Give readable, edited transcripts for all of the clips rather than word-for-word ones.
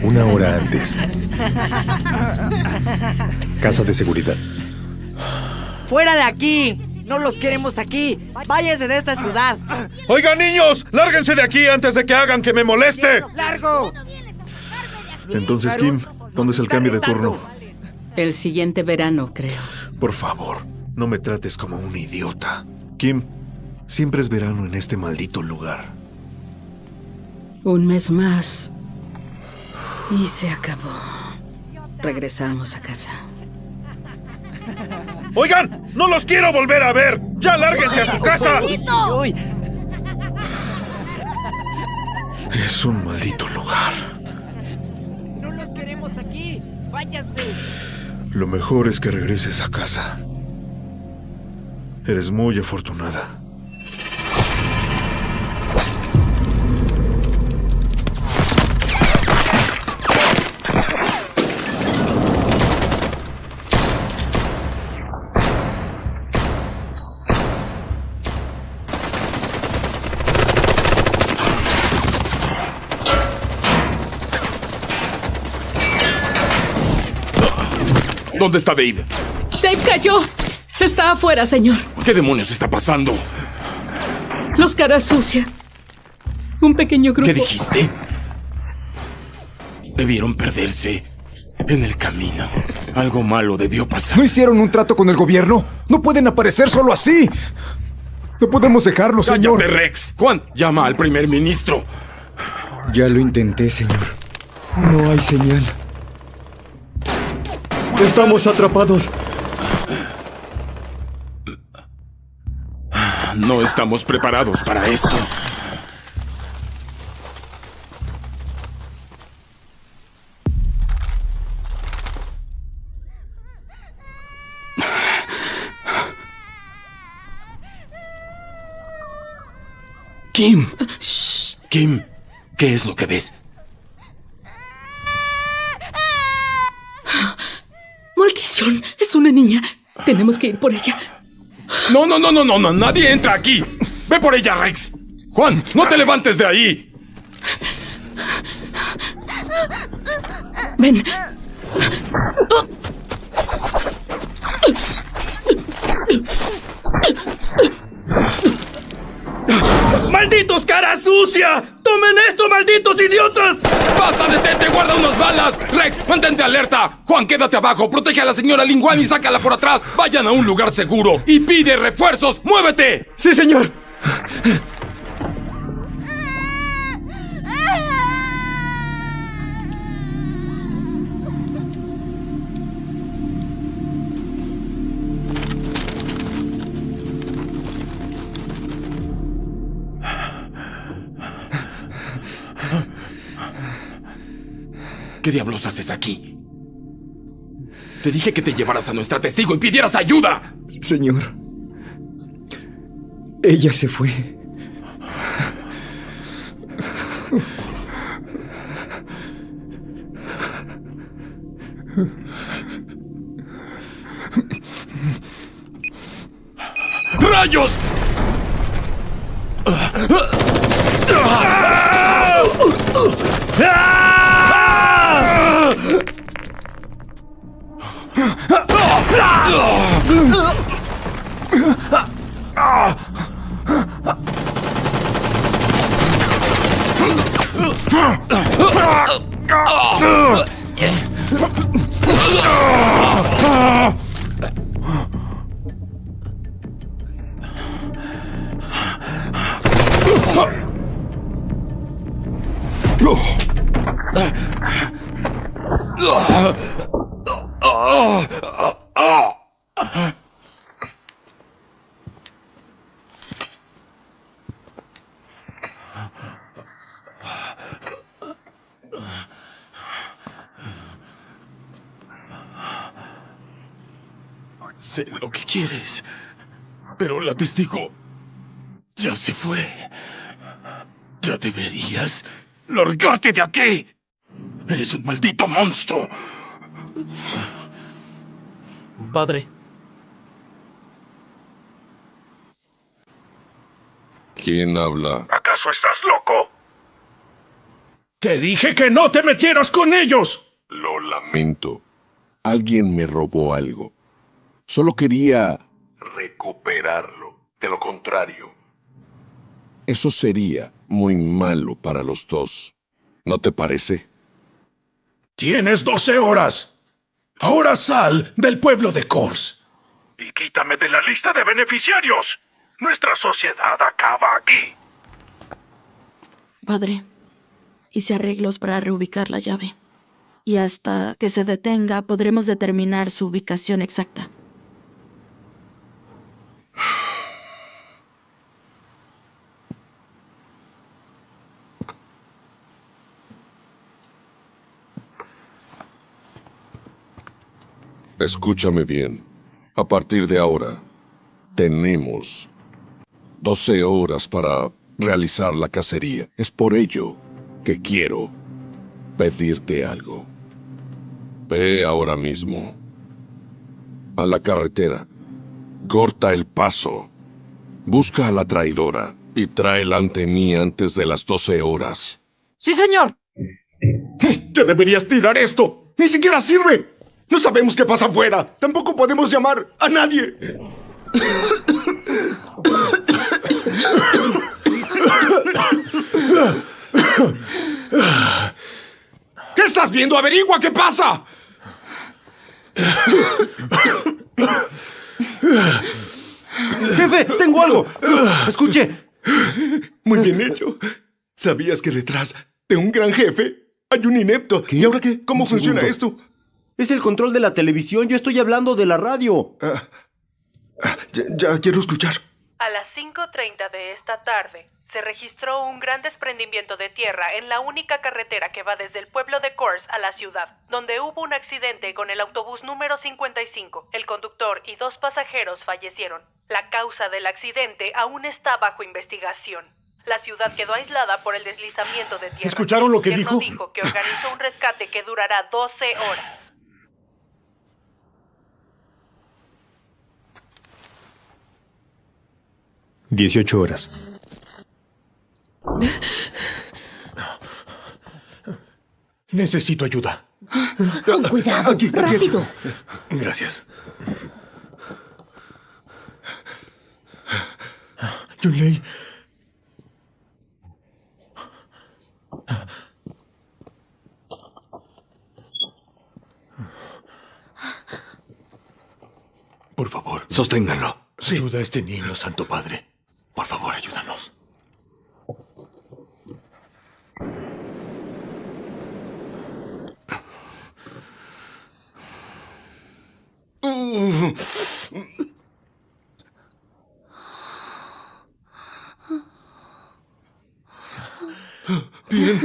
Una hora antes. Casa de seguridad. ¡Fuera de aquí! ¡No los queremos aquí! ¡Váyanse de esta ciudad! ¡Oigan, niños! ¡Lárguense de aquí antes de que hagan que me moleste! ¡Largo! Entonces, Kim, ¿cuándo es el cambio de turno? El siguiente verano, creo. Por favor, no me trates como un idiota. Kim, siempre es verano en este maldito lugar. Un mes más. Y se acabó. Regresamos a casa. ¡Oigan! ¡No los quiero volver a ver! ¡Ya lárguense a su casa! ¡Uy! Es un maldito lugar. ¡No los queremos aquí! ¡Váyanse! Lo mejor es que regreses a casa. Eres muy afortunada. ¿Dónde está Dave? ¡Dave cayó! Está afuera, señor. ¿Qué demonios está pasando? Los caras sucia. Un pequeño grupo. ¿Qué dijiste? Debieron perderse en el camino. Algo malo debió pasar. ¿No hicieron un trato con el gobierno? ¡No pueden aparecer solo así! ¡No podemos dejarlo, señor! ¡Cállate, Rex! Juan, llama al primer ministro. Ya lo intenté, señor. No hay señal. Estamos atrapados. No estamos preparados para esto. Kim. Shh. Kim, ¿qué es lo que ves? ¡Maldición! Es una niña. Tenemos que ir por ella. No, nadie entra aquí. Ve por ella, Rex. Juan, no te levantes de ahí. Ven. ¡Malditos cara sucia! ¡Tomen esto, malditos idiotas! ¡Basta, detente! ¡Guarda unas balas! Rex, mantente alerta. Juan, quédate abajo. Protege a la señora Linguan y sácala por atrás. Vayan a un lugar seguro. Y pide refuerzos. ¡Muévete! ¡Sí, señor! ¿Qué diablos haces aquí? Te dije que te llevaras a nuestra testigo y pidieras ayuda. Señor. Ella se fue. ¡Rayos! Sé lo que quieres, pero la testigo ya se fue. Ya deberías largarte de aquí. Eres un maldito monstruo. Padre. ¿Quién habla? ¿Acaso estás loco? Te dije que no te metieras con ellos. Lo lamento. Alguien me robó algo. Solo quería recuperarlo. De lo contrario, eso sería muy malo para los dos. ¿No te parece? Tienes 12 horas. Ahora sal del pueblo de Kors. Y quítame de la lista de beneficiarios. Nuestra sociedad acaba aquí. Padre, hice arreglos para reubicar la llave. Y hasta que se detenga podremos determinar su ubicación exacta. Escúchame bien. A partir de ahora, tenemos 12 horas para realizar la cacería. Es por ello que quiero pedirte algo. Ve ahora mismo a la carretera. Corta el paso. Busca a la traidora y tráela ante mí antes de las 12 horas. ¡Sí, señor! ¡Te deberías tirar esto! ¡Ni siquiera sirve! No sabemos qué pasa afuera. Tampoco podemos llamar a nadie. ¿Qué estás viendo? ¡Averigua qué pasa! ¡Jefe! ¡Tengo algo! ¡Escuche! Muy bien hecho. ¿Sabías que detrás de un gran jefe hay un inepto? ¿Qué? ¿Y ahora qué? ¿Cómo Un funciona segundo. esto? Es el control de la televisión. Yo estoy hablando de la radio. Ya quiero escuchar. A las 5:30 de esta tarde, se registró un gran desprendimiento de tierra en la única carretera que va desde el pueblo de Kors a la ciudad, donde hubo un accidente con el autobús número 55. El conductor y 2 pasajeros fallecieron. La causa del accidente aún está bajo investigación. La ciudad quedó aislada por el deslizamiento de tierra. ¿Escucharon lo que El gobierno dijo? dijo que organizó un rescate que durará 12 horas. $18. Necesito ayuda. Con cuidado. Aquí. Rápido. Gracias. Yunlei. Por favor. Sosténganlo. Sí. Ayuda a este niño, Santo Padre. Por favor, ayúdanos. Bien.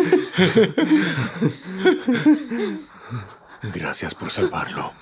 Gracias por salvarlo.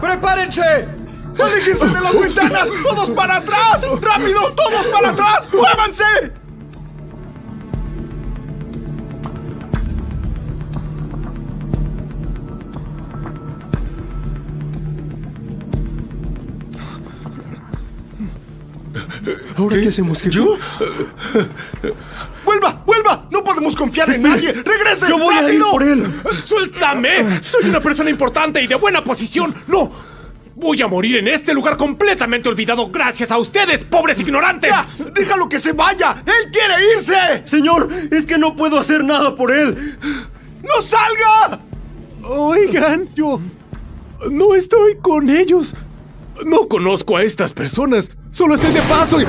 ¡Prepárense! ¡Aléjense de las ventanas! ¡Todos para atrás! ¡Rápido! ¡Todos para atrás! ¡Muévanse! ¿Ahora qué hacemos, jefe? ¡Vuelva! ¡Vuelva! ¡No podemos confiar en nadie! ¡Regrese! ¡Yo voy a ir por él! ¡Suéltame! ¡Soy una persona importante y de buena posición! ¡No! Voy a morir en este lugar completamente olvidado gracias a ustedes, pobres ignorantes. ¡Ya! ¡Déjalo que se vaya! ¡Él quiere irse! Señor, es que no puedo hacer nada por él. ¡No salga! Oigan, yo no estoy con ellos. No conozco a estas personas. Solo estoy de paso y...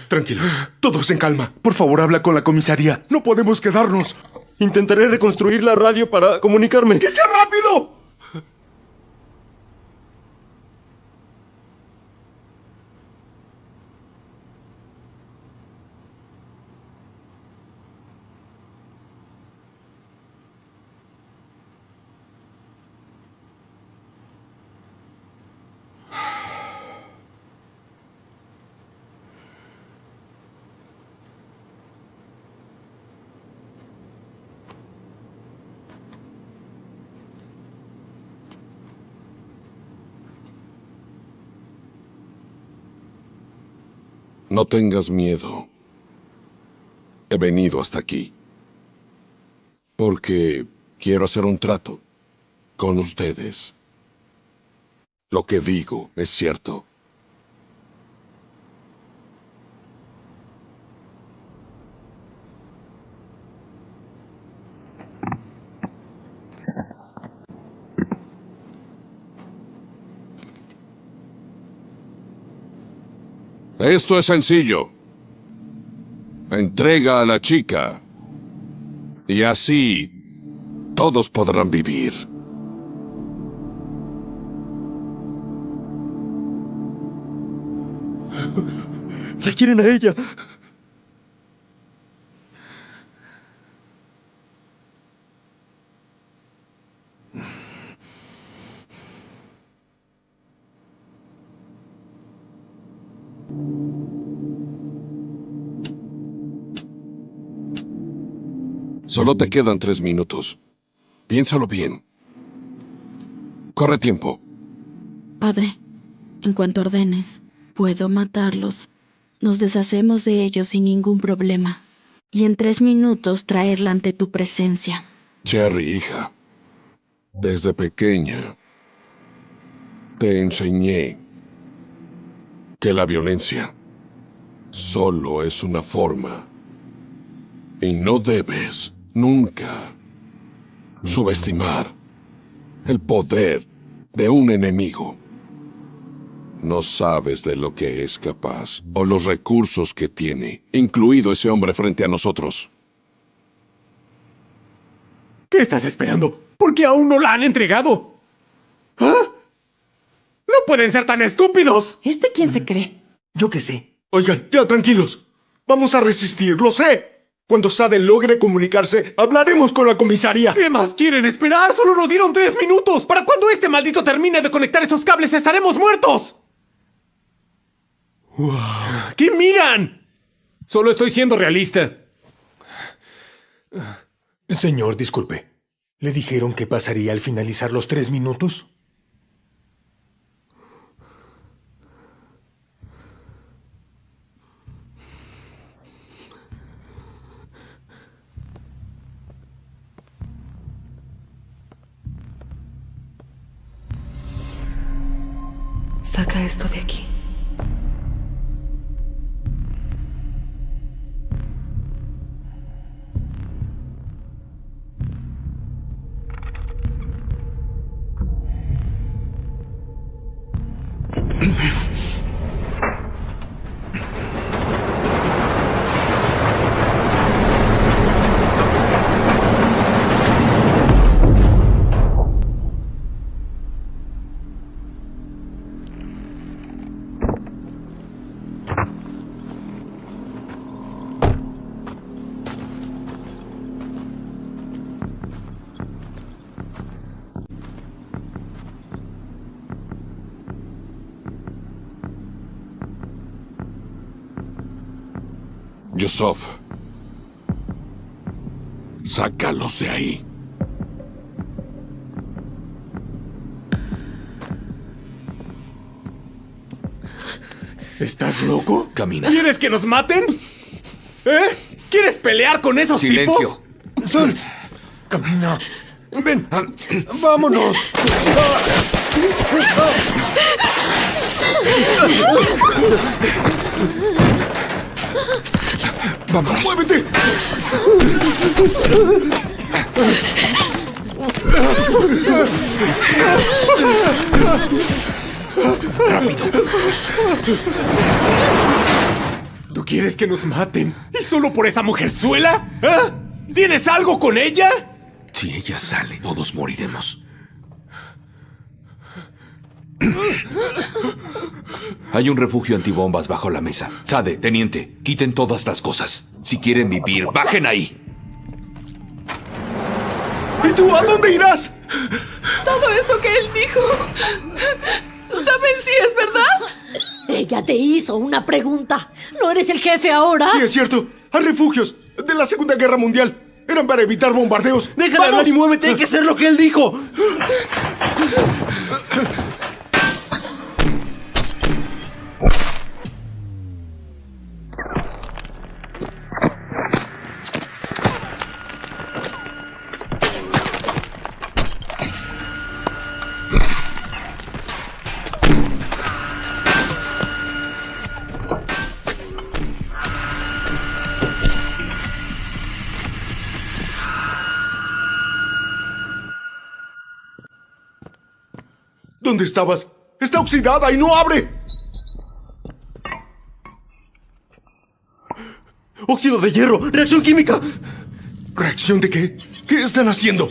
Tranquilos, todos en calma. Por favor, habla con la comisaría. No podemos quedarnos. Intentaré reconstruir la radio para comunicarme. ¡Que sea rápido! No tengas miedo. He venido hasta aquí porque quiero hacer un trato con ustedes. Lo que digo es cierto. Esto es sencillo. Entrega a la chica. Y así todos podrán vivir. La quieren a ella. Solo te quedan 3 minutos. Piénsalo bien. Corre tiempo. Padre, en cuanto ordenes, puedo matarlos. Nos deshacemos de ellos sin ningún problema. Y en 3 minutos traerla ante tu presencia. Cherry, hija. Desde pequeña te enseñé que la violencia solo es una forma. Y no debes nunca subestimar el poder de un enemigo. No sabes de lo que es capaz o los recursos que tiene, incluido ese hombre frente a nosotros. ¿Qué estás esperando? ¿Por qué aún no la han entregado? ¿Ah? ¡No pueden ser tan estúpidos! ¿Este quién se cree? Yo qué sé. Oigan, ya tranquilos. Vamos a resistir, lo sé. Cuando Sade logre comunicarse, hablaremos con la comisaría. ¿Qué más quieren esperar? Solo nos dieron 3 minutos. ¿Para cuando este maldito termine de conectar esos cables estaremos muertos? Wow. ¿Qué miran? Solo estoy siendo realista. Señor, disculpe. ¿Le dijeron qué pasaría al finalizar los 3 minutos? Saca esto de aquí. Yusuf, Sácalos de ahí. ¿Estás loco? Camina. ¿Quieres que nos maten? ¿Eh? ¿Quieres pelear con esos Silencio. tipos? Sol, camina. Ven, vámonos. Vámonos. ¡Muévete! Rápido. ¿Tú quieres que nos maten? ¿Y solo por esa mujerzuela? ¿Ah? ¿Tienes algo con ella? Si ella sale, todos moriremos. Hay un refugio antibombas bajo la mesa. Sade, teniente, quiten todas las cosas. Si quieren vivir, bajen ahí. ¿Y tú a dónde irás? Todo eso que él dijo. ¿Saben si es verdad? Ella te hizo una pregunta. ¿No eres el jefe ahora? Sí, es cierto. Hay refugios de la Segunda Guerra Mundial. Eran para evitar bombardeos. ¡Deja de hablar y muévete! ¡Hay que hacer lo que él dijo! ¿Dónde estabas? Está oxidada y no abre. ¡Óxido de hierro! ¡Reacción química! ¿Reacción de qué? ¿Qué están haciendo?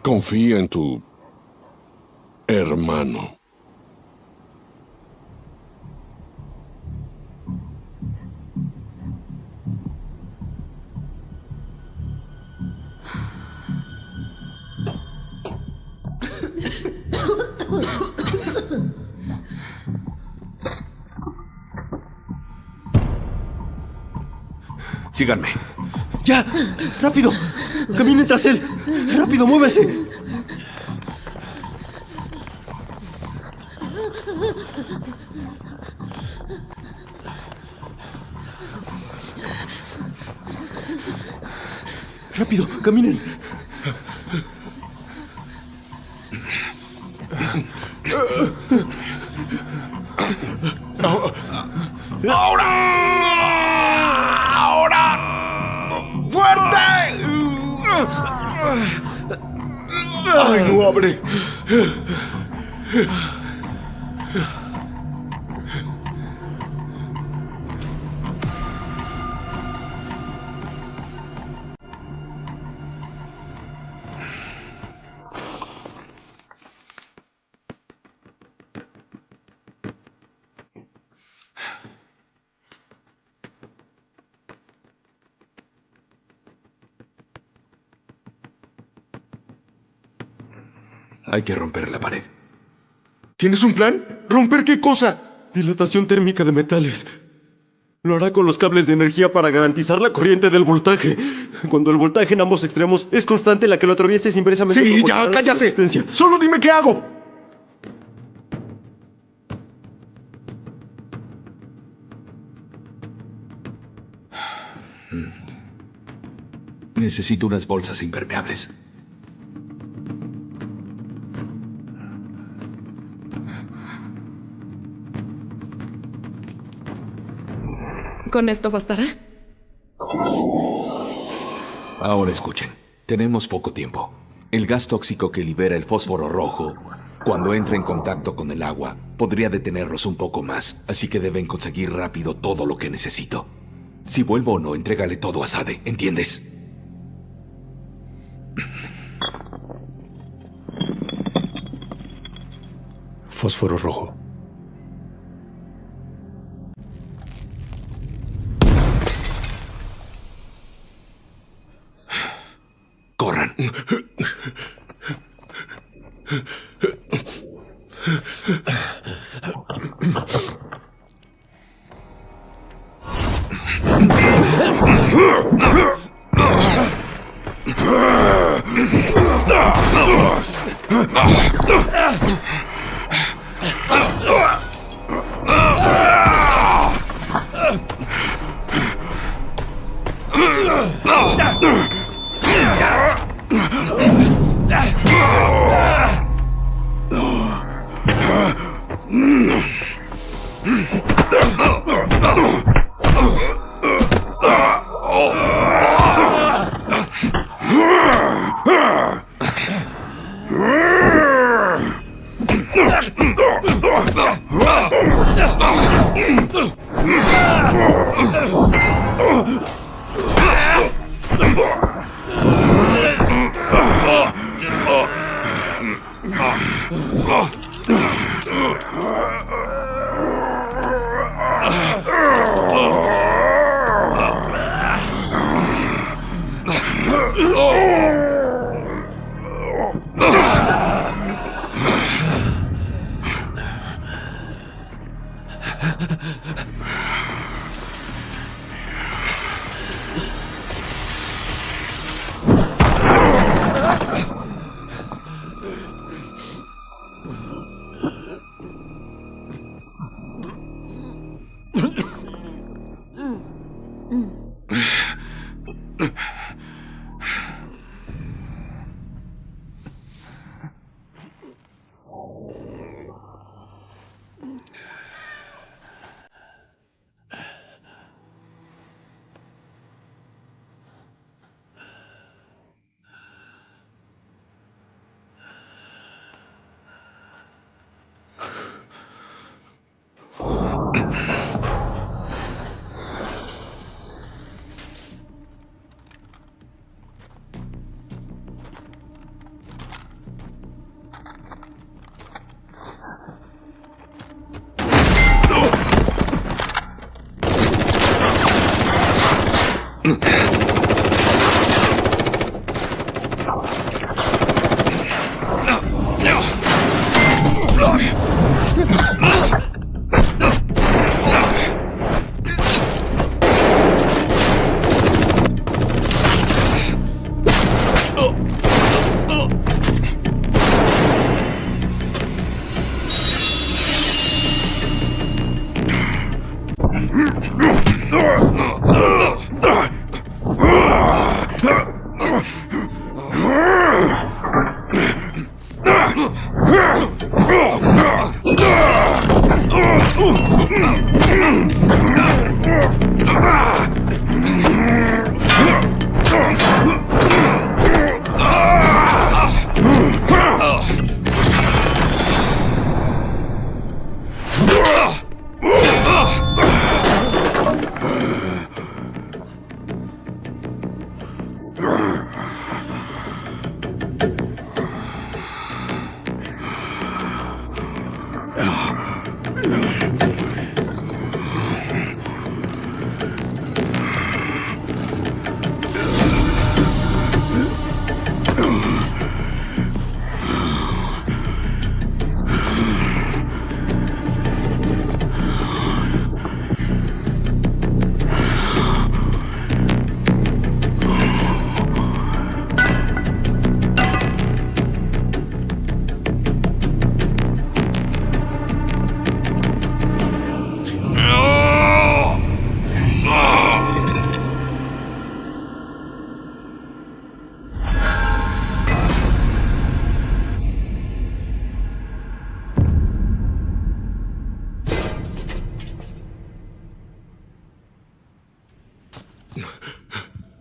Confía en tu hermano. Síganme. ¡Ya! ¡Rápido! ¡Caminen tras él! ¡Rápido, muévanse! ¡Rápido! ¡Caminen! ¡Fuerte! ¡Ay, no abre! Hay que romper la pared. ¿Tienes un plan? ¿Romper qué cosa? Dilatación térmica de metales. Lo hará con los cables de energía para garantizar la corriente del voltaje. Cuando el voltaje en ambos extremos es constante, la que lo atraviesa es inversamente Sí, ya, proporcional a su cállate. resistencia. Solo dime qué hago. Necesito unas bolsas impermeables. ¿Con esto bastará? Ahora escuchen. Tenemos poco tiempo. El gas tóxico que libera el fósforo rojo, cuando entra en contacto con el agua, podría detenerlos un poco más. Así que deben conseguir rápido todo lo que necesito. Si vuelvo o no, entrégale todo a Sade, ¿entiendes? Fósforo rojo. Corran.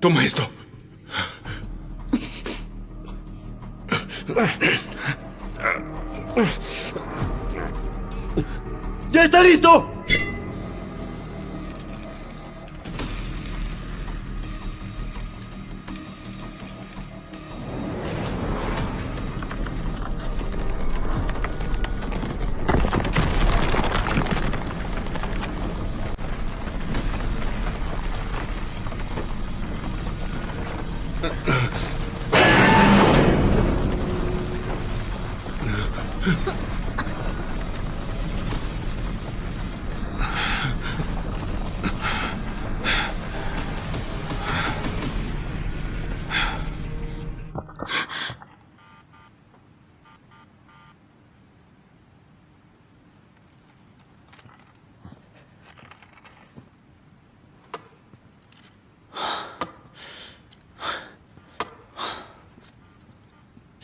Toma esto. ¡Ya está listo!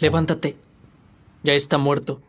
Levántate. Ya está muerto.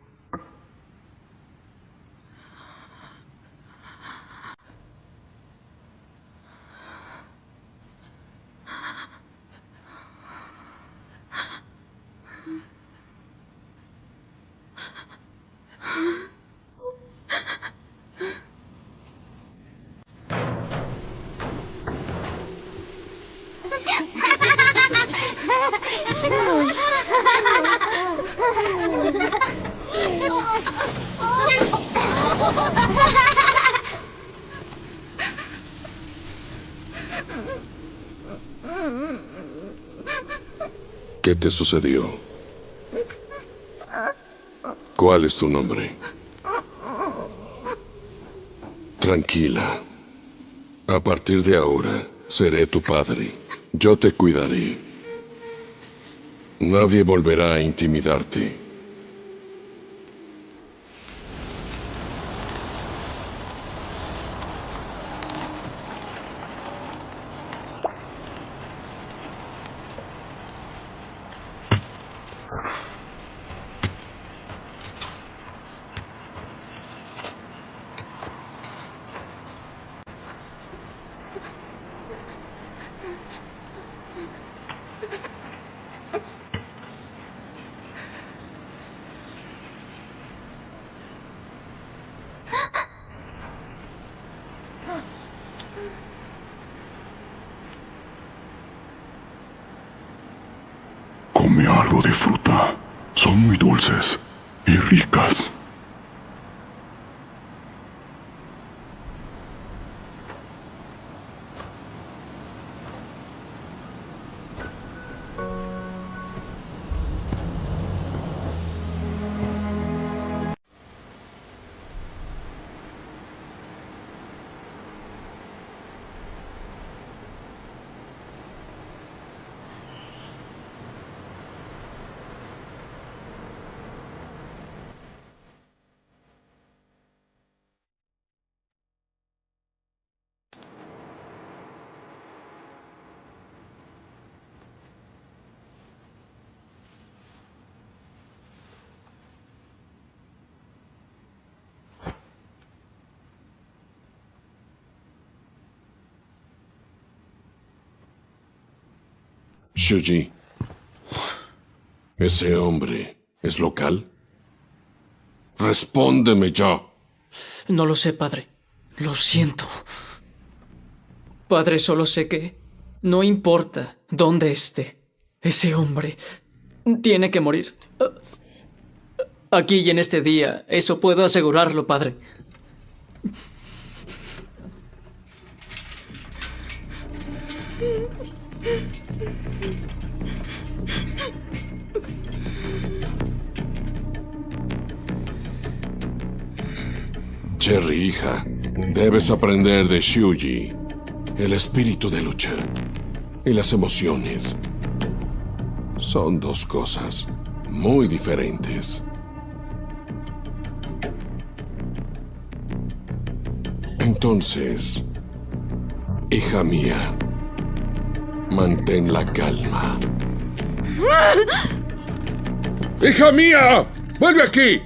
¿Qué te sucedió? ¿Cuál es tu nombre? Tranquila. A partir de ahora, seré tu padre. Yo te cuidaré. Nadie volverá a intimidarte. Come algo de fruta. Son muy dulces y ricas. Shuji, ¿ese hombre es local? Respóndeme ya. No lo sé, padre. Lo siento. Padre, solo sé que no importa dónde esté, ese hombre tiene que morir. Aquí y en este día, eso puedo asegurarlo, padre. Cherry, hija, debes aprender de Shuji el espíritu de lucha y las emociones. Son dos cosas muy diferentes. Entonces, hija mía, mantén la calma. ¡Hija mía! ¡Vuelve aquí!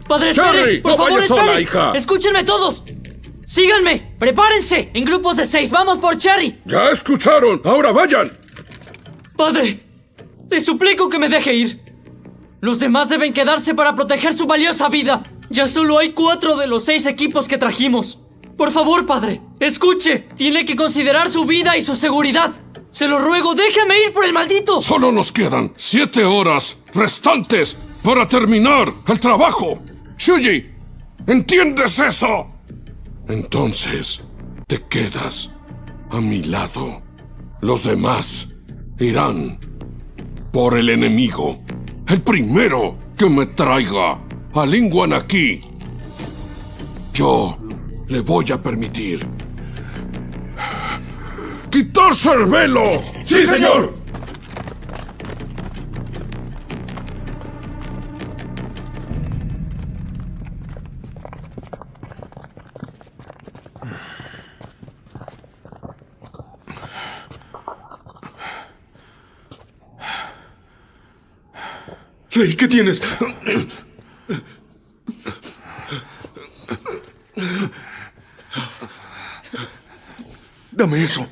¡Padre, Cherry, espere! ¡Por no favor, vayas sola, espere! hija! ¡Escúchenme todos! ¡Síganme! ¡Prepárense! En grupos de 6, ¡vamos por Cherry! ¡Ya escucharon! ¡Ahora vayan! Padre, le suplico que me deje ir. Los demás deben quedarse para proteger su valiosa vida. Ya solo hay 4 de los 6 equipos que trajimos. Por favor, padre, escuche. Tiene que considerar su vida y su seguridad. Se lo ruego, déjeme ir por el maldito. Solo nos quedan 7 horas restantes para terminar el trabajo. Shuji, ¿entiendes eso? Entonces, te quedas a mi lado. Los demás irán por el enemigo. El primero que me traiga a Lingwan aquí, yo le voy a permitir quitarse el velo. ¡Sí, señor! Lei, ¿qué tienes? Dame eso.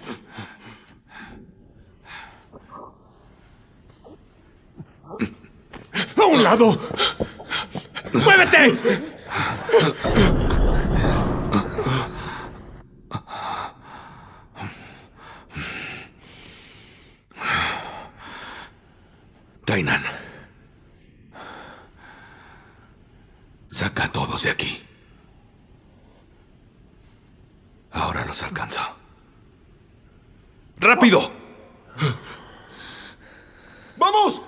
¡A un lado! ¡Muévete! Tainan. Saca a todos de aquí. Ahora los alcanzo. ¡Rápido! ¡Vamos!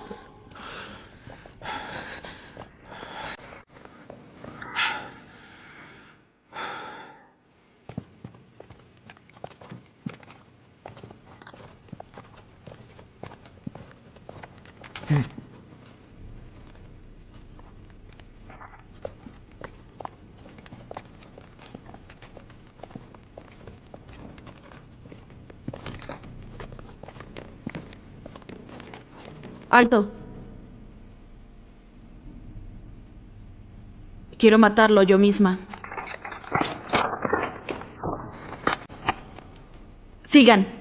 Alto. Quiero matarlo yo misma. Sigan.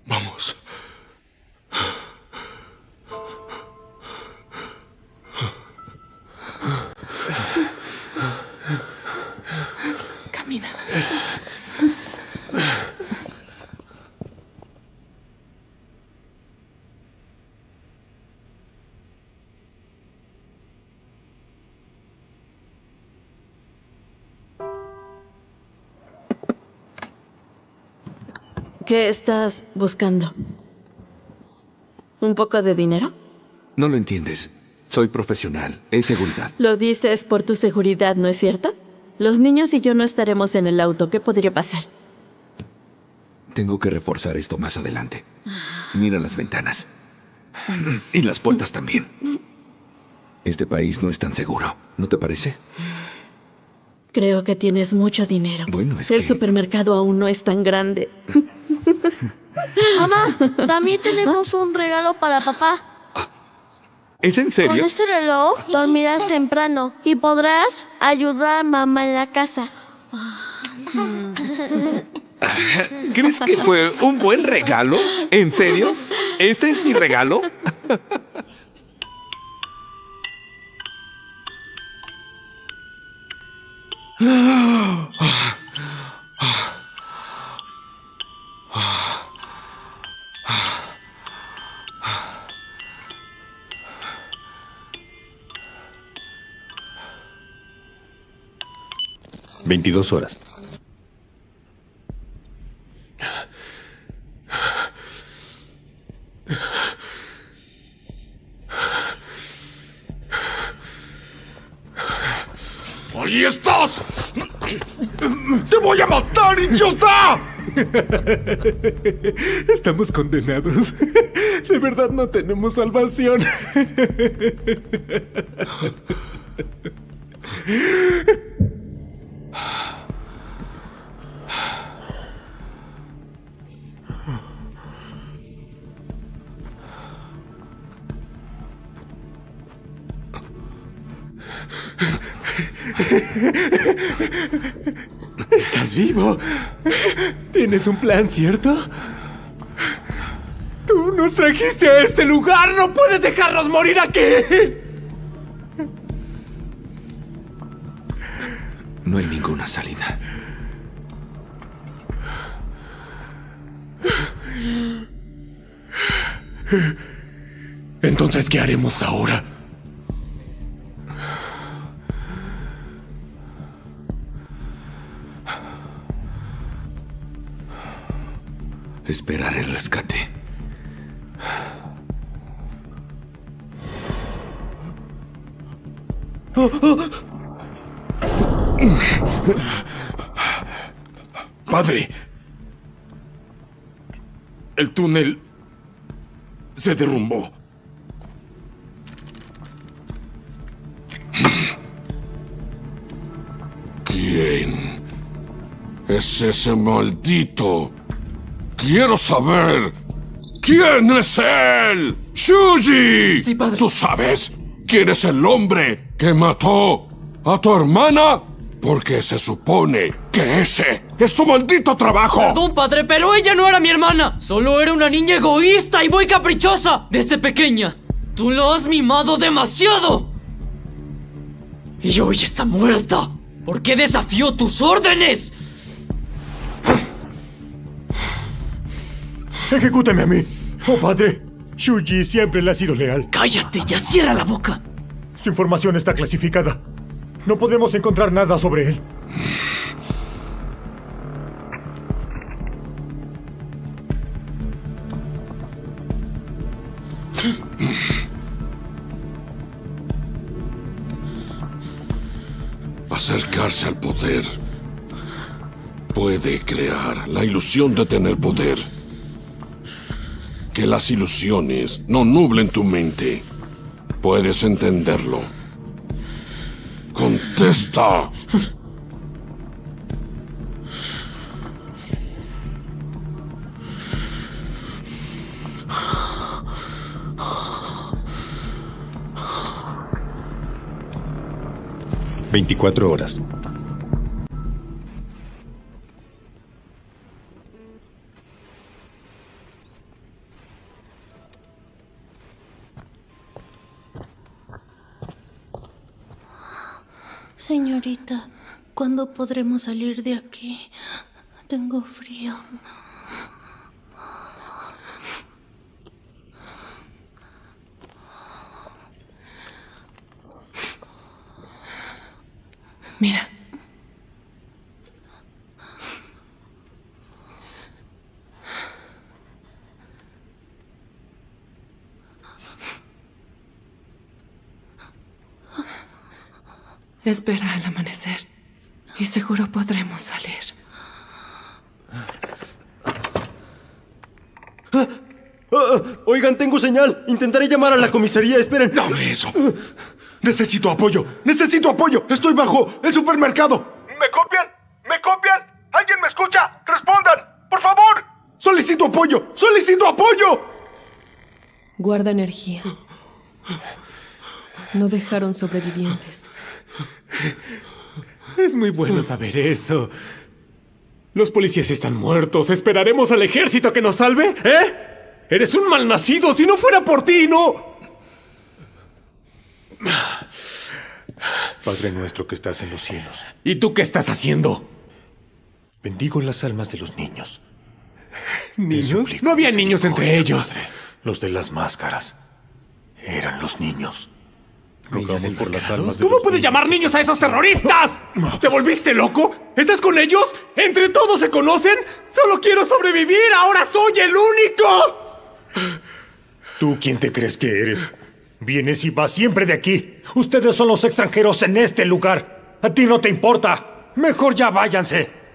Vamos. Camina. ¿Qué estás buscando? ¿Un poco de dinero? No lo entiendes. Soy profesional. Es seguridad. Lo dices por tu seguridad, ¿no es cierto? Los niños y yo no estaremos en el auto. ¿Qué podría pasar? Tengo que reforzar esto más adelante. Mira las ventanas. Y las puertas también. Este país no es tan seguro. ¿No te parece? Creo que tienes mucho dinero. Bueno, es El que... supermercado aún no es tan grande. Mamá, también tenemos un regalo para papá. ¿Es en Con serio? este reloj dormirás temprano y podrás ayudar a mamá en la casa. ¿Crees que fue un buen regalo? ¿En serio? ¿Este es mi regalo? $22 horas. ¡Ahí estás! ¡Te voy a matar, idiota! Estamos condenados. De verdad no tenemos salvación. Estás vivo. Tienes un plan, ¿cierto? Tú nos trajiste a este lugar. No puedes dejarnos morir aquí. No hay ninguna salida. Entonces, ¿qué haremos ahora? Esperar el rescate. Padre, el túnel se derrumbó. ¿Quién es ese maldito? Quiero saber. ¿Quién es él? ¡Shuji! Sí, padre. ¿Tú sabes quién es el hombre que mató a tu hermana? Porque se supone que ese es tu maldito trabajo. Perdón, padre, pero ella no era mi hermana. Solo era una niña egoísta y muy caprichosa. Desde pequeña. Tú la has mimado demasiado. Y hoy está muerta. ¿Por qué desafió tus órdenes? Ejecútame a mí. Oh, padre. Shuji siempre le ha sido leal. Cállate, ya cierra la boca. Su información está clasificada. No podemos encontrar nada sobre él. Acercarse al poder puede crear la ilusión de tener poder. Que las ilusiones no nublen tu mente. Puedes entenderlo. ¡Contesta! «24 horas. Señorita, ¿cuándo podremos salir de aquí? Tengo frío. Mira. Espera al amanecer y seguro podremos salir. Oigan, tengo señal. Intentaré llamar a la comisaría. Esperen. ¡Dame eso! ¡Necesito apoyo! ¡Necesito apoyo! ¡Estoy bajo el supermercado! ¿Me copian? ¿Me copian? ¿Alguien me escucha? ¡Respondan! ¡Por favor! ¡Solicito apoyo! ¡Solicito apoyo! Guarda energía. No dejaron sobrevivientes. Es muy bueno saber eso. Los policías están muertos. ¿Esperaremos al ejército que nos salve? ¿Eh? ¡Eres un malnacido! ¡Si no fuera por ti, no! Padre nuestro que estás en los cielos. ¿Y tú qué estás haciendo? Bendigo las almas de los niños. ¿Niños? No había niños entre ellos. Padre, los de las máscaras. Eran los niños. Rogamos por las almas de ¿Cómo puedes llamar niños a esos terroristas? ¿Te volviste loco? ¿Estás con ellos? ¿Entre todos se conocen? ¡Solo quiero sobrevivir! ¡Ahora soy el único! ¿Tú quién te crees que eres? Vienes y vas siempre de aquí. Ustedes son los extranjeros en este lugar. A ti no te importa. Mejor ya váyanse.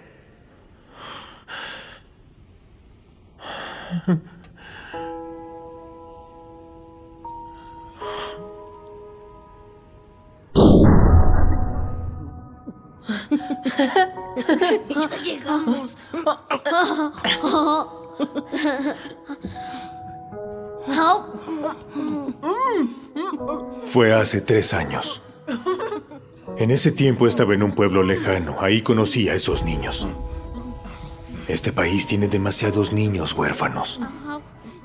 Ya llegamos. Fue hace 3 años. En ese tiempo estaba en un pueblo lejano. Ahí conocí a esos niños. Este país tiene demasiados niños huérfanos.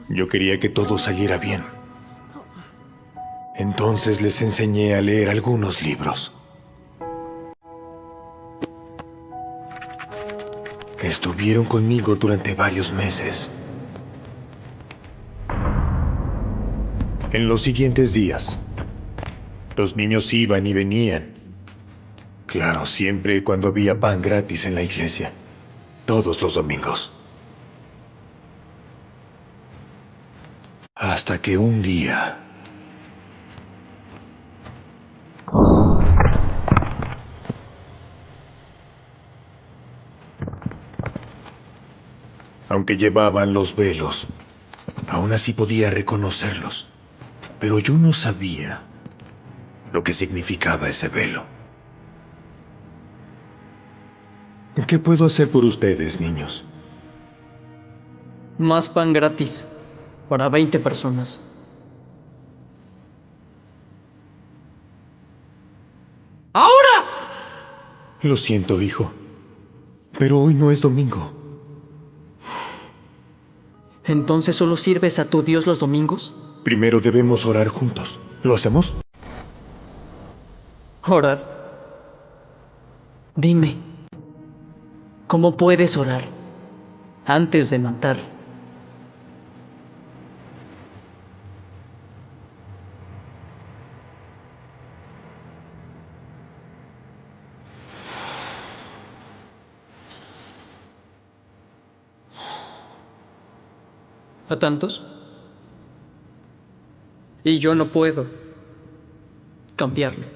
Yo quería que todo saliera bien. Entonces les enseñé a leer algunos libros. Estuvieron conmigo durante varios meses. En los siguientes días, los niños iban y venían. Claro, siempre cuando había pan gratis en la iglesia. Todos los domingos. Hasta que un día... Aunque llevaban los velos, aún así podía reconocerlos. Pero yo no sabía lo que significaba ese velo. ¿Qué puedo hacer por ustedes, niños? Más pan gratis. Para 20 personas. ¡Ahora! Lo siento, hijo. Pero hoy no es domingo. ¿Entonces solo sirves a tu Dios los domingos? Primero debemos orar juntos. ¿Lo hacemos? ¿Orar? Dime, ¿cómo puedes orar antes de matar? ¿A tantos? Y yo no puedo cambiarlo.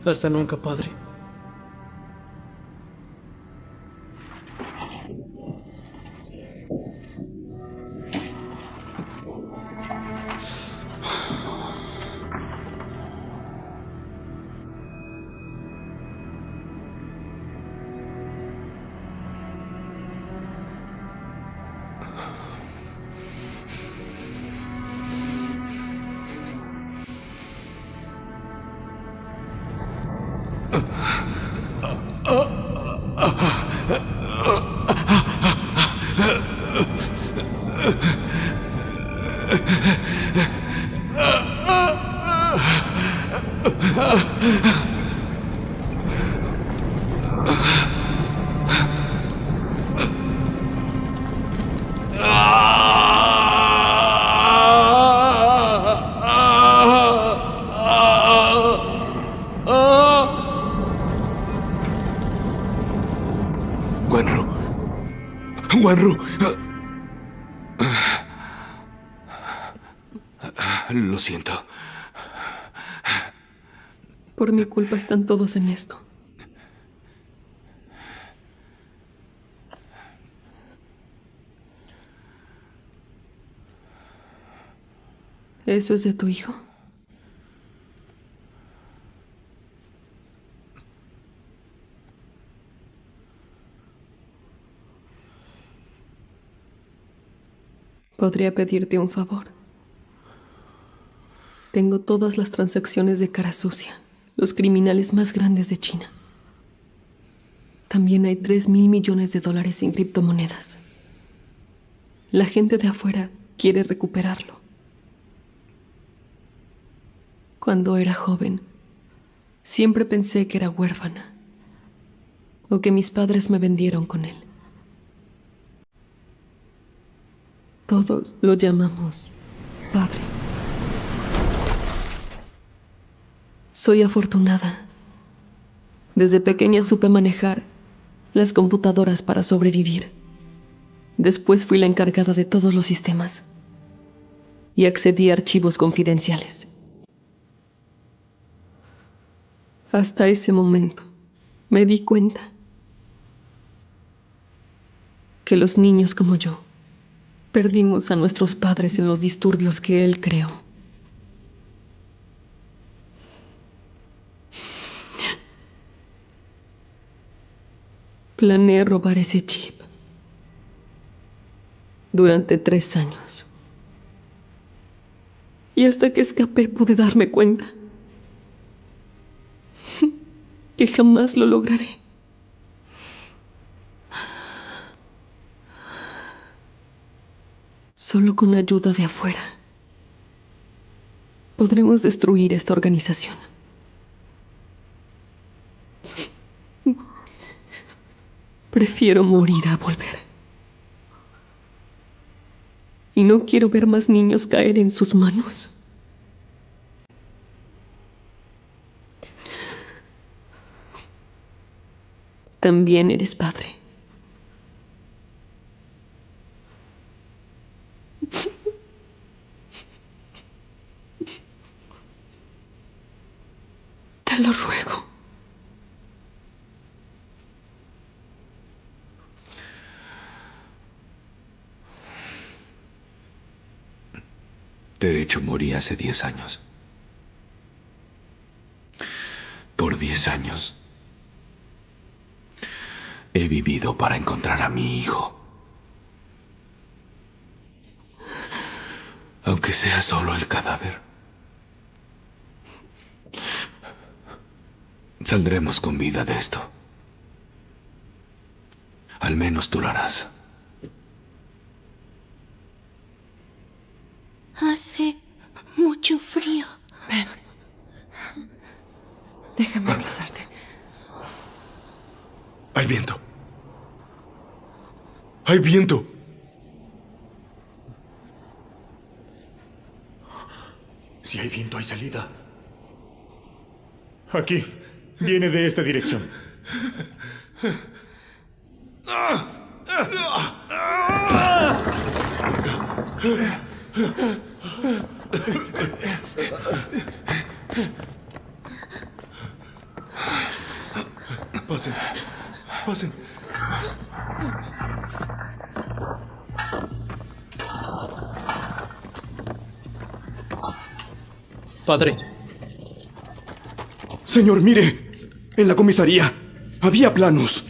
Hasta nunca, padre. Wenru. Lo siento. Por mi culpa están todos en esto. ¿Eso es de tu hijo? Podría pedirte un favor. Tengo todas las transacciones de Cara Sucia, los criminales más grandes de China. También hay $3,000 millones en criptomonedas. La gente de afuera quiere recuperarlo. Cuando era joven, siempre pensé que era huérfana o que mis padres me vendieron con él. Todos lo llamamos padre. Soy afortunada. Desde pequeña supe manejar las computadoras para sobrevivir. Después fui la encargada de todos los sistemas y accedí a archivos confidenciales. Hasta ese momento me di cuenta que los niños como yo perdimos a nuestros padres en los disturbios que él creó. Planeé robar ese chip durante 3 años. Y hasta que escapé pude darme cuenta que jamás lo lograré. Solo con ayuda de afuera podremos destruir esta organización. Prefiero morir a volver. Y no quiero ver más niños caer en sus manos. También eres padre. Te lo ruego. De hecho, morí hace 10 años. Por 10 años he vivido para encontrar a mi hijo. Aunque sea solo el cadáver. Saldremos con vida de esto. Al menos tú lo harás. Hace mucho frío. Ven. Déjame abrazarte. Hay viento. Hay viento. Si hay viento, hay salida. Aquí. Viene de esta dirección. Pasen. Pasen. Padre. Señor, mire. En la comisaría había planos.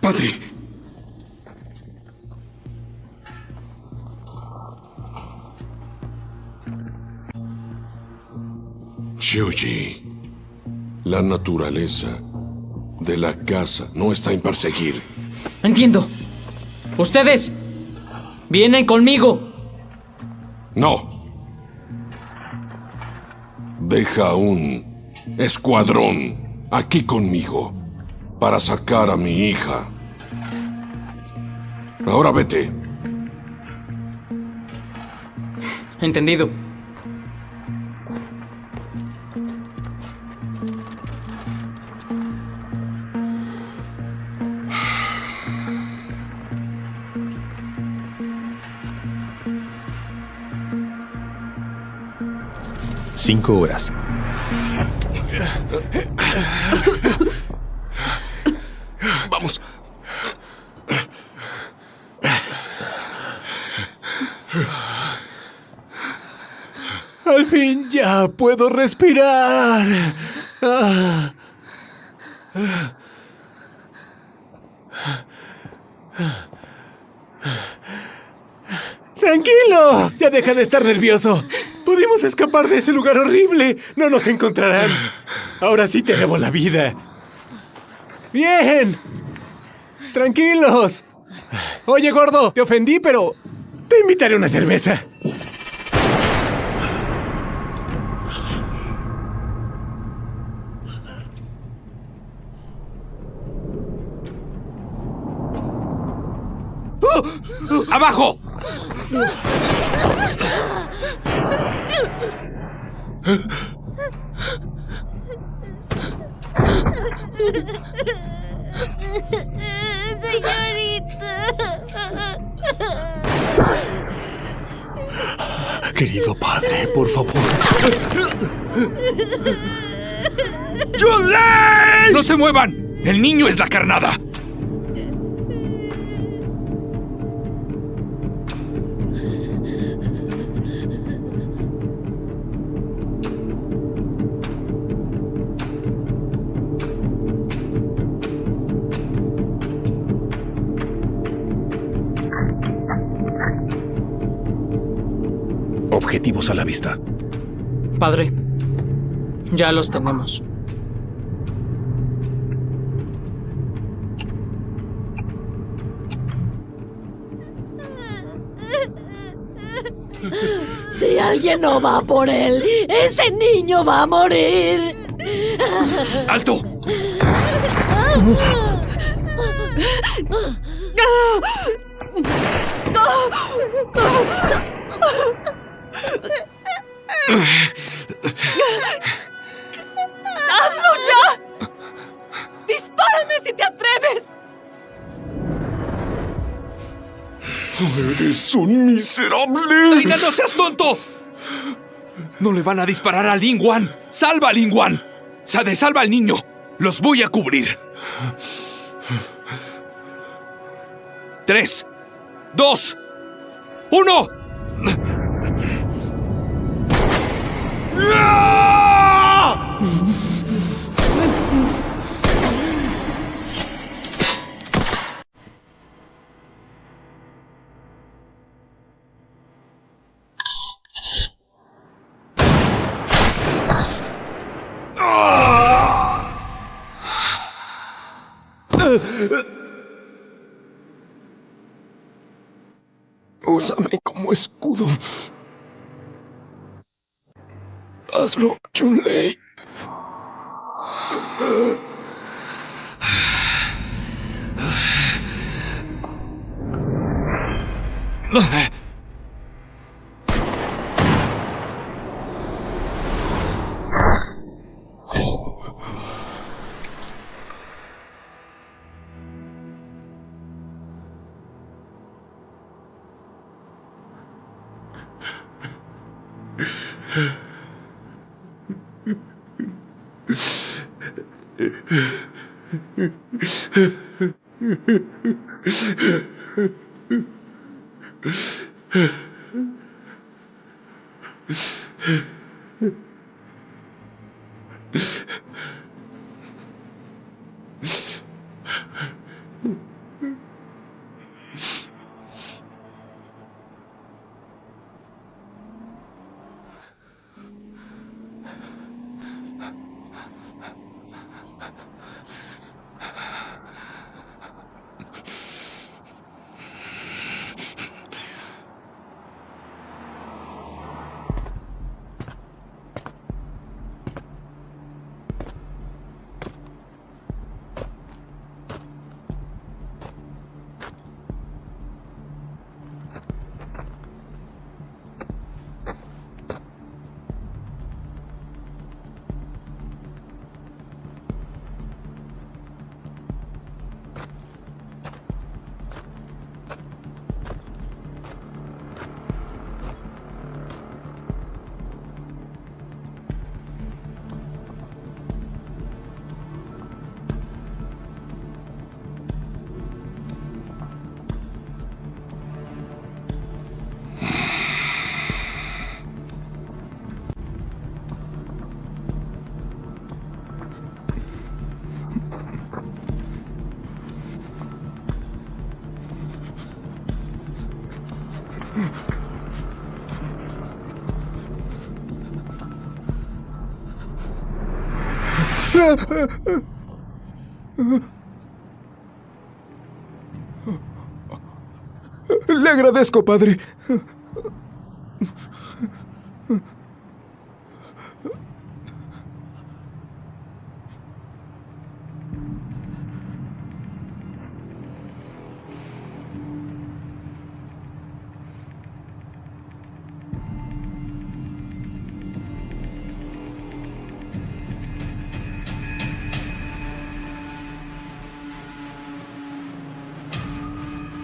Padre. Shuji, la naturaleza de la casa no está en perseguir. Entiendo. Ustedes vienen conmigo. No. Deja un escuadrón aquí conmigo para sacar a mi hija. Ahora vete. Entendido. Cinco horas. Vamos. Al fin ya puedo respirar. Tranquilo, ya deja de estar nervioso. Pudimos escapar de ese lugar horrible. No nos encontrarán. Ahora sí te debo la vida. Bien. Tranquilos. Oye, gordo, te ofendí, pero te invitaré a una cerveza. ¡Abajo! Querido padre, por favor. ¡Julie! ¡No se muevan! ¡El niño es la carnada! Objetivos a la vista. Padre, ya los tenemos. Si alguien no va por él, ese niño va a morir. ¡Alto! ¡Hazlo ya! ¡Dispárame si te atreves! ¡Eres un miserable! ¡Venga, no seas tonto! No le van a disparar a Ling Wan. ¡Salva a Ling Wan! ¡Salva al niño! ¡Los voy a cubrir! 3, 2, 1. ¡Ah! Úsame como escudo. Hazlo, Chun-Li. Le agradezco, padre.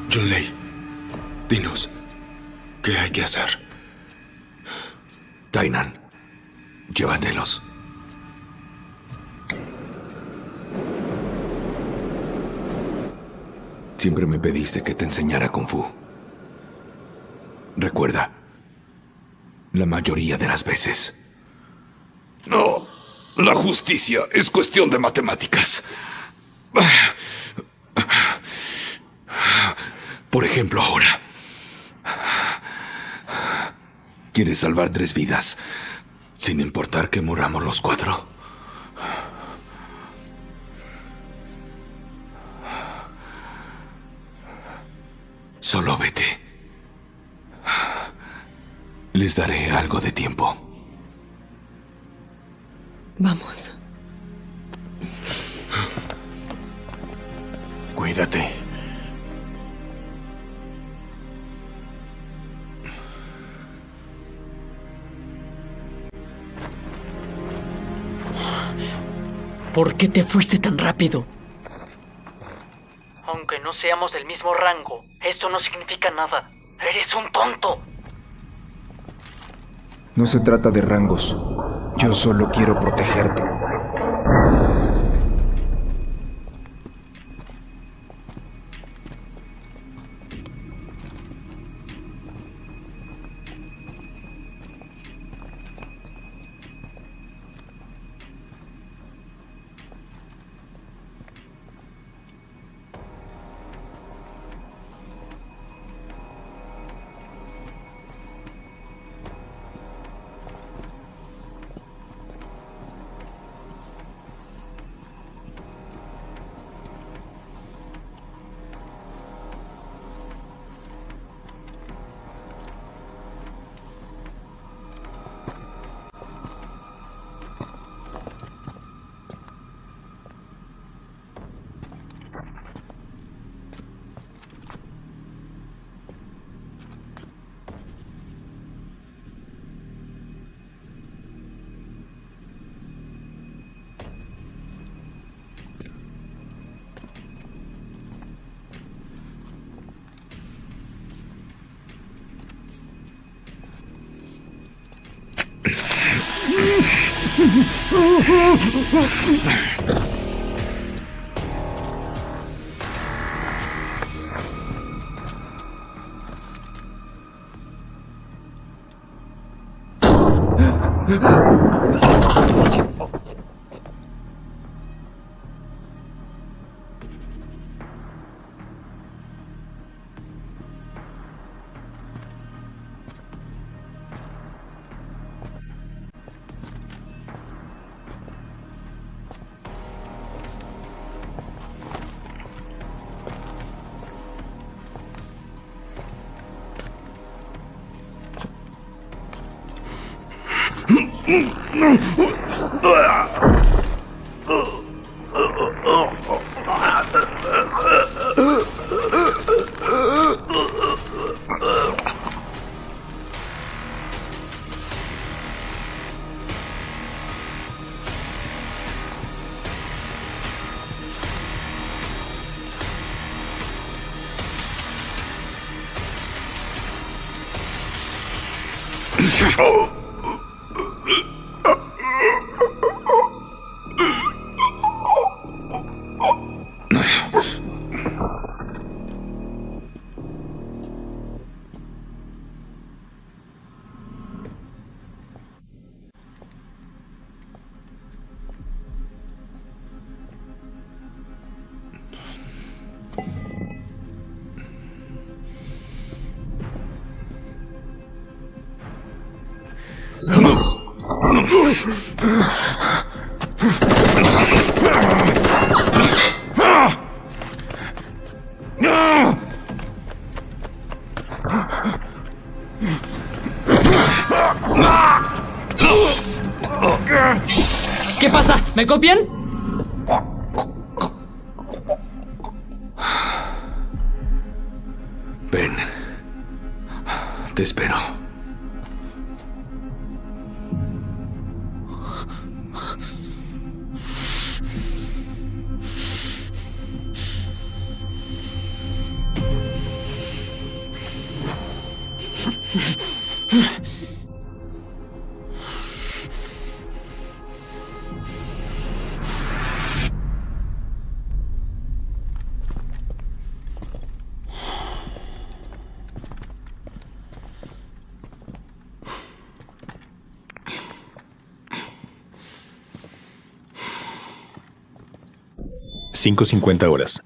Chun-Li, dinos, ¿qué hay que hacer? Tainan, llévatelos. Siempre me pediste que te enseñara Kung Fu. Recuerda, la mayoría de las veces. No, la justicia es cuestión de matemáticas. Por ejemplo, ahora. ¿Quieres salvar 3 vidas, sin importar que muramos los 4? Solo vete. Les daré algo de tiempo. Vamos. Cuídate. ¿Por qué te fuiste tan rápido? Aunque no seamos del mismo rango, esto no significa nada. ¡Eres un tonto! No se trata de rangos. Yo solo quiero protegerte. ¿Qué pasa? ¿Me copian? Ven. Te espero. Cinco 50 horas.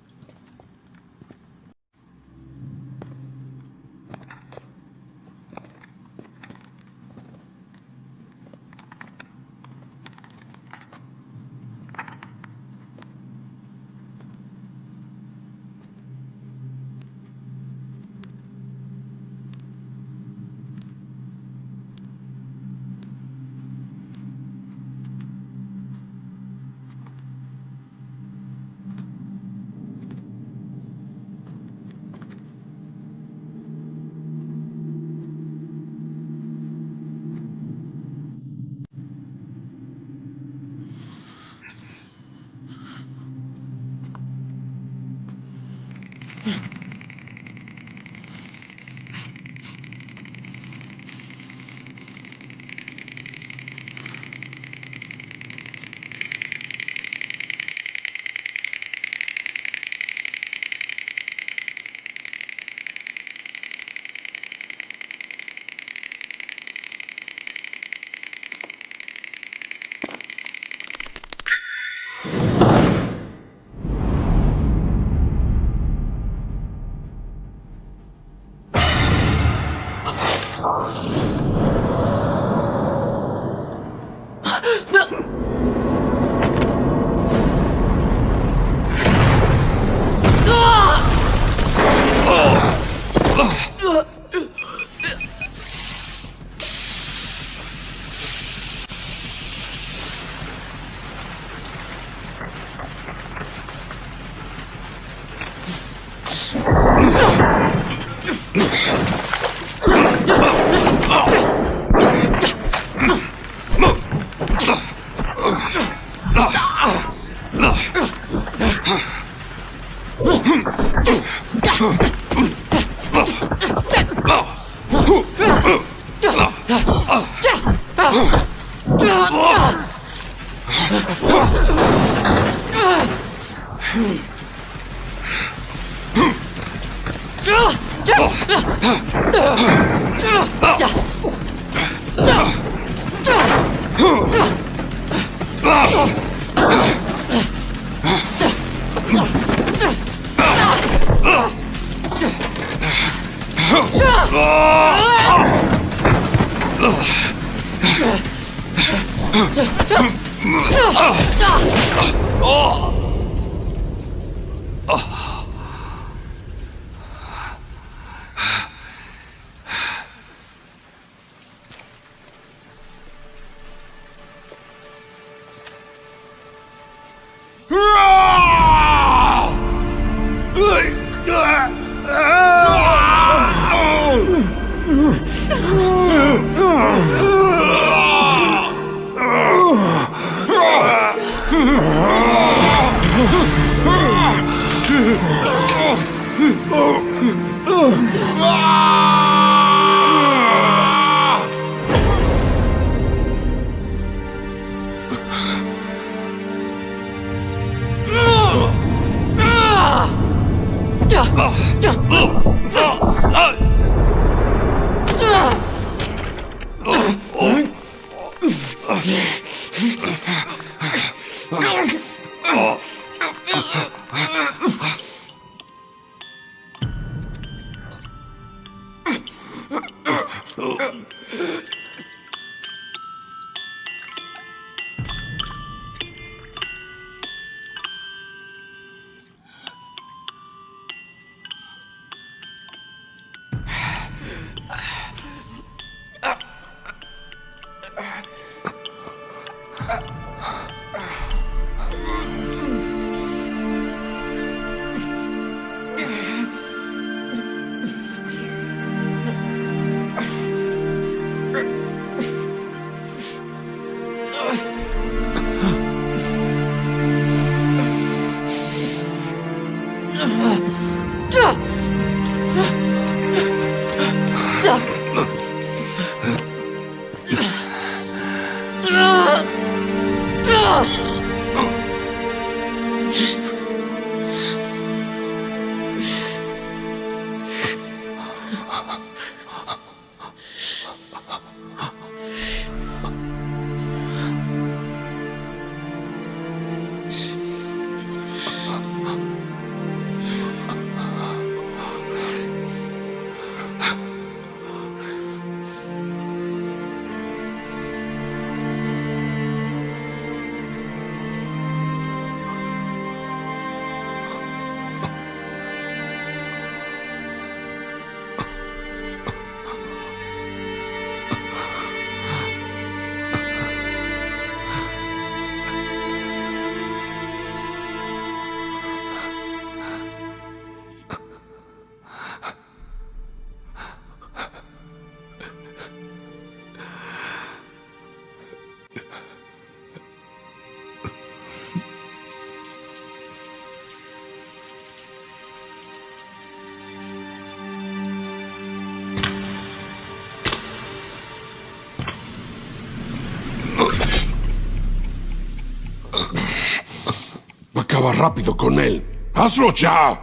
Acaba rápido con él. ¡Hazlo ya!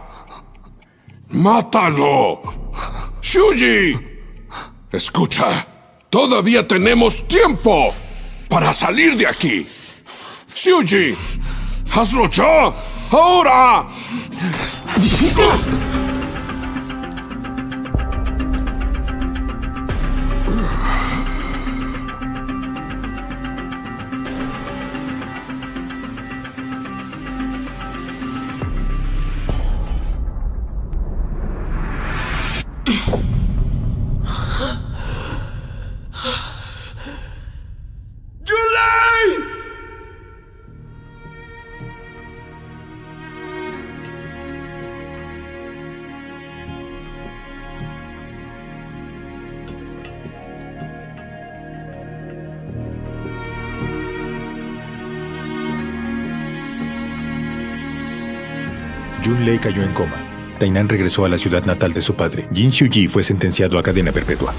¡Mátalo! ¡Shuji! Escucha, todavía tenemos tiempo para salir de aquí. ¡Shuji! ¡Hazlo ya! ¡Ahora! Junlei cayó en coma. Tainan regresó a la ciudad natal de su padre. Jin Xiuji fue sentenciado a cadena perpetua.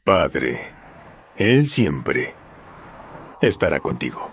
Padre, Él siempre estará contigo.